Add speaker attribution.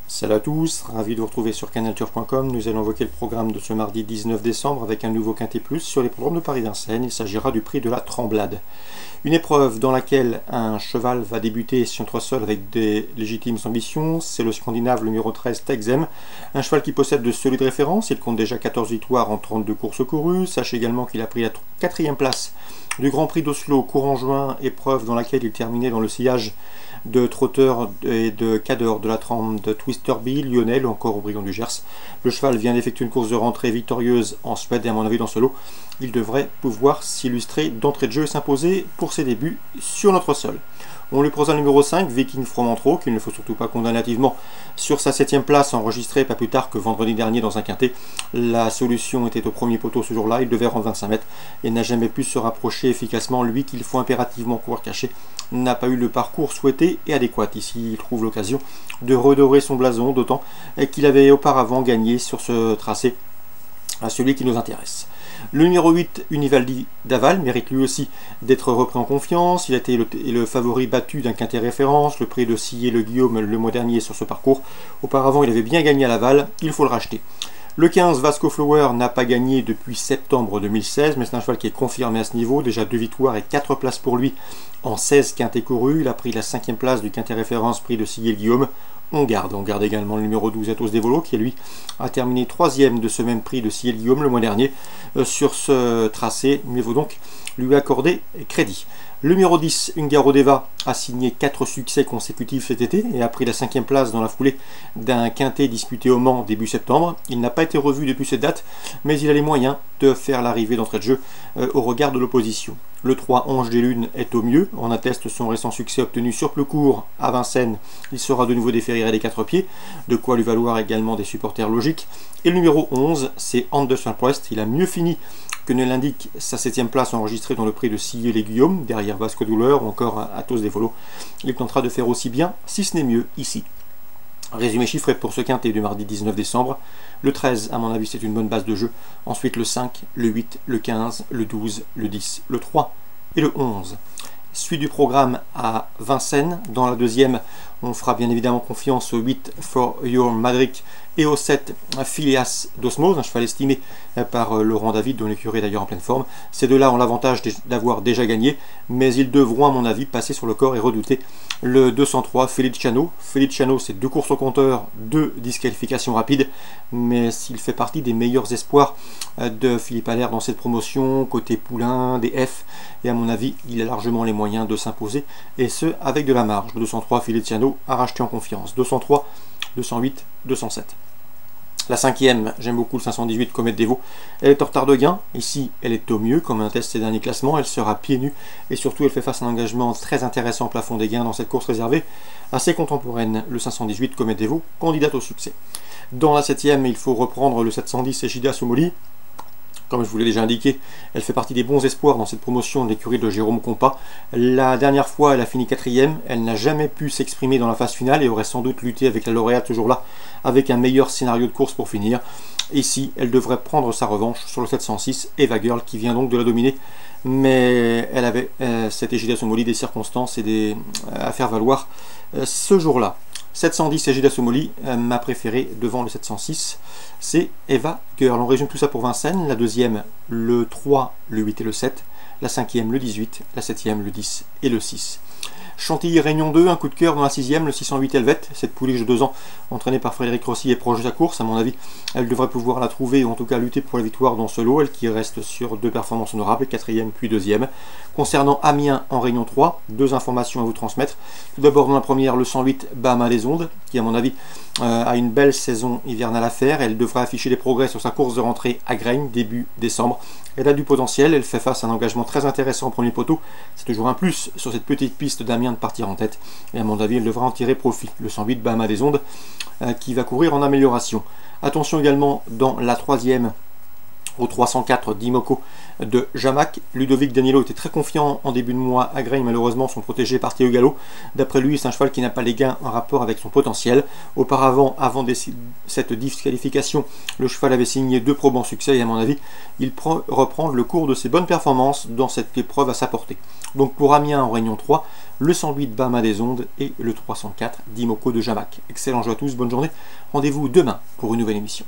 Speaker 1: Salut à tous, ravi de vous retrouver sur canalturf.com. Nous allons évoquer le programme de ce mardi 19 décembre avec un nouveau Quintet Plus sur les programmes de Paris-Vincennes. Il s'agira du prix de la Tremblade. Une épreuve dans laquelle un cheval va débuter sur 3 sols avec des légitimes ambitions. C'est le Scandinave, le numéro 13, Texem. Un cheval qui possède de solides références. Il compte déjà 14 victoires en 32 courses courues. Sachez également qu'il a pris la 4e place du Grand Prix d'Oslo, courant juin, épreuve dans laquelle il terminait dans le sillage de trotteurs et de cadors de la trempe de Twister Bill, Lionel ou encore Aubryon du Gers. Le cheval vient d'effectuer une course de rentrée victorieuse en Suède et à mon avis dans ce lot, il devrait pouvoir s'illustrer d'entrée de jeu et s'imposer pour ses débuts sur notre sol. On lui propose un numéro 5, Viking Fromentro, qu'il ne faut surtout pas condamner hâtivement sur sa 7e place, enregistrée pas plus tard que vendredi dernier dans un quintet. La solution était au premier poteau ce jour-là, il devait rendre 25 mètres et n'a jamais pu se rapprocher efficacement. Lui qu'il faut impérativement courir caché n'a pas eu le parcours souhaité et adéquat. Ici, il trouve l'occasion de redorer son blason, d'autant qu'il avait auparavant gagné sur ce tracé à celui qui nous intéresse. Le numéro 8, Univaldi d'Aval, mérite lui aussi d'être repris en confiance. Il a été le favori battu d'un quintet référence, le prix de Sillé-le-Guillaume le mois dernier sur ce parcours. Auparavant, il avait bien gagné à Laval, il faut le racheter. Le 15, Vasco Flower, n'a pas gagné depuis septembre 2016, mais c'est un cheval qui est confirmé à ce niveau. Déjà 2 victoires et 4 places pour lui en 16 quintets courus. Il a pris la 5e place du quintet référence, prix de Sillé-le-Guillaume. On garde également le numéro 12, Athos Devolo, qui lui a terminé 3e de ce même prix de Sillé-le-Guillaume le mois dernier sur ce tracé. Mieux vaut donc lui accorder crédit. Le numéro 10, Ungaro Deva, a signé 4 succès consécutifs cet été et a pris la 5e place dans la foulée d'un quintet disputé au Mans début septembre. Il n'a pas été revu depuis cette date, mais il a les moyens de faire l'arrivée d'entrée de jeu au regard de l'opposition. Le 3, Ange des Lunes, est au mieux. On atteste son récent succès obtenu sur plus court à Vincennes. Il sera de nouveau déféré des 4 pieds, de quoi lui valoir également des supporters logiques. Et le numéro 11, c'est Anderson Prest. Il a mieux fini que ne l'indique sa 7e place enregistrée dans le prix de Sillé-les-Guillaume, derrière Vasco Douleur ou encore Athos Devolo. Il tentera de faire aussi bien, si ce n'est mieux, ici. Résumé chiffré pour ce quintet du mardi 19 décembre. Le 13, à mon avis, c'est une bonne base de jeu. Ensuite, le 5, le 8, le 15, le 12, le 10, le 3 et le 11. Suite du programme à Vincennes. Dans la deuxième, on fera bien évidemment confiance au 8 For Your Madric et au 7 Phileas d'Osmose, un cheval estimé par Laurent David, dont l'écurie est d'ailleurs en pleine forme. Ces deux-là ont l'avantage d'avoir déjà gagné, mais ils devront à mon avis passer sur le corps et redouter le 203 Feliciano. Feliciano, c'est 2 courses au compteur, 2 disqualifications rapides, mais s'il fait partie des meilleurs espoirs de Philippe Allaire dans cette promotion, côté poulain, des F, et à mon avis, il a largement les moyens de s'imposer, et ce, avec de la marge. Le 203 Feliciano a racheté en confiance. 203, 208, 207. La 5e, j'aime beaucoup le 518 Comète Devo. Elle est en retard de gain. Ici, elle est au mieux, comme un test ses derniers classements. Elle sera pieds nus et surtout, elle fait face à un engagement très intéressant au plafond des gains dans cette course réservée assez contemporaine. Le 518 Comète Devo, candidate au succès. Dans la 7e, il faut reprendre le 710 Ejida Somoli. Comme je vous l'ai déjà indiqué, elle fait partie des bons espoirs dans cette promotion de l'écurie de Jérôme Compas. La dernière fois, elle a fini 4e. Elle n'a jamais pu s'exprimer dans la phase finale et aurait sans doute lutté avec la lauréate toujours là, avec un meilleur scénario de course pour finir. Ici, elle devrait prendre sa revanche sur le 706 Eva Girl, qui vient donc de la dominer. Mais elle avait cette Ejida Somoli des circonstances et à faire valoir ce jour-là. 710 Ejida Somoli, ma préférée devant le 706, c'est Eva Girl. On résume tout ça pour Vincennes. La deuxième, le 3, le 8 et le 7. La 5e, le 18. La 7e, le 10 et le 6. Chantilly Réunion 2, un coup de cœur dans la 6e, le 608 Helvète, cette pouliche de 2 ans, entraînée par Frédéric Rossi, est proche de sa course. À mon avis, elle devrait pouvoir la trouver, ou en tout cas lutter pour la victoire dans ce lot, elle qui reste sur 2 performances honorables, 4e puis 2e. Concernant Amiens en Réunion 3, 2 informations à vous transmettre. Tout d'abord, dans la première, le 108 Bahama les Ondes, qui à mon avis a une belle saison hivernale à faire. Elle devrait afficher des progrès sur sa course de rentrée à Graines, début décembre. Elle a du potentiel, elle fait face à un engagement très intéressant au premier poteau. C'est toujours un plus sur cette petite piste d'Amiens de partir en tête. Et à mon avis, elle devra en tirer profit. Le 108 Bahama des Ondes qui va courir en amélioration. Attention également dans la 3e Au 304 d'Imoco de Jamac. Ludovic Danilo était très confiant en début de mois. Agreille malheureusement sont protégés par Théo Gallo. D'après lui, c'est un cheval qui n'a pas les gains en rapport avec son potentiel. Auparavant, avant cette disqualification, le cheval avait signé 2 probes en succès et à mon avis, il reprend le cours de ses bonnes performances dans cette épreuve à sa portée. Donc pour Amiens en Réunion 3, le 108 Bahama des Ondes et le 304 d'Imoco de Jamac. Excellent jeu à tous, bonne journée. Rendez-vous demain pour une nouvelle émission.